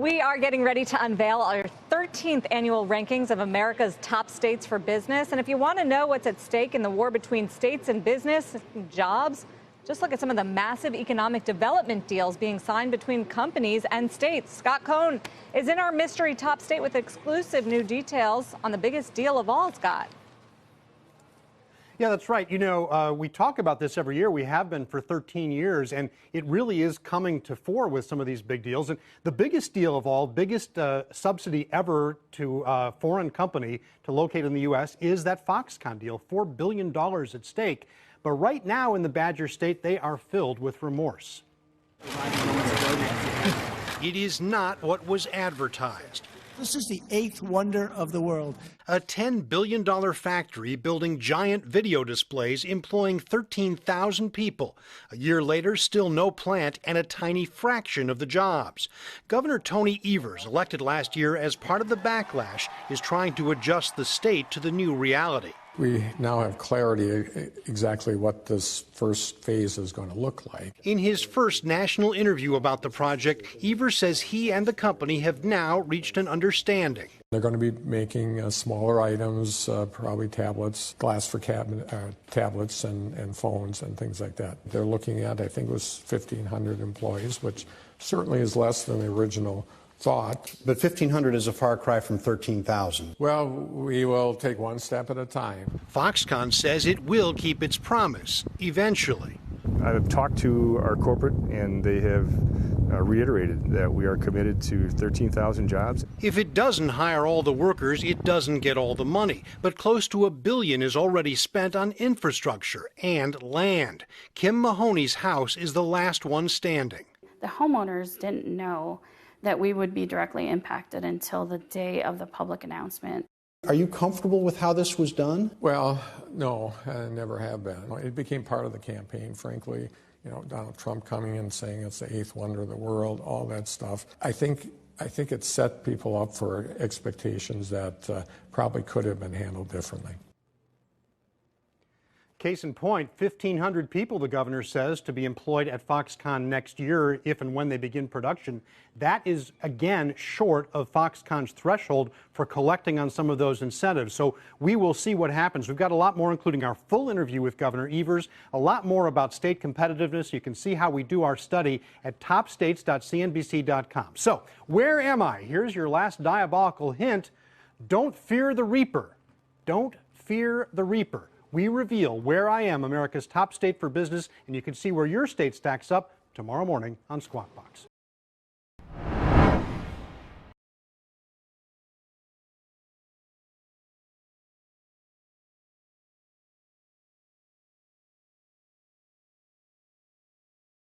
We are getting ready to unveil our 13th annual rankings of America's top states for business. And if you want to know what's at stake in the war between states and business, jobs, just look at some of the massive economic development deals being signed between companies and states. Scott Cohn is in our mystery top state with exclusive new details on the biggest deal of all, Scott. Yeah, that's right. You know, we talk about this every year. We have been for 13 years, and it really is coming to fore with some of these big deals. And the biggest deal of all, biggest subsidy ever to a foreign company to locate in the U.S. is that Foxconn deal, $4 billion at stake. But right now in the Badger State, they are filled with remorse. It is not what was advertised. This is the eighth wonder of the world. A $10 billion factory building giant video displays employing 13,000 people. A year later, still no plant and a tiny fraction of the jobs. Governor Tony Evers, elected last year as part of the backlash, is trying to adjust the state to the new reality. We now have clarity exactly what this first phase is going to look like. In his first national interview about the project, Evers says he and the company have now reached an understanding. They're going to be making smaller items, probably tablets, glass for tablets and phones and things like that. They're looking at, I think it was 1,500 employees, which certainly is less than the original thought. But 1,500 is a far cry from 13,000. Well, we will take one step at a time. Foxconn says it will keep its promise eventually. I've talked to our corporate, and they have reiterated that we are committed to 13,000 jobs. If it doesn't hire all the workers, it doesn't get all the money. But close to $1 billion is already spent on infrastructure and land. Kim Mahoney's house is the last one standing. The homeowners didn't know that we would be directly impacted until the day of the public announcement. Are you comfortable with how this was done? Well, no, I never have been. It became part of the campaign, frankly. You know, Donald Trump coming in saying it's the eighth wonder of the world, all that stuff. I think it set people up for expectations that probably could have been handled differently. Case in point, 1,500 people, the governor says, to be employed at Foxconn next year if and when they begin production. That is, again, short of Foxconn's threshold for collecting on some of those incentives. So we will see what happens. We've got a lot more, including our full interview with Governor Evers, a lot more about state competitiveness. You can see how we do our study at topstates.cnbc.com. So where am I? Here's your last diabolical hint. Don't fear the Reaper. Don't fear the Reaper. We reveal where I am, America's top state for business, and you can see where your state stacks up tomorrow morning on Squawk Box.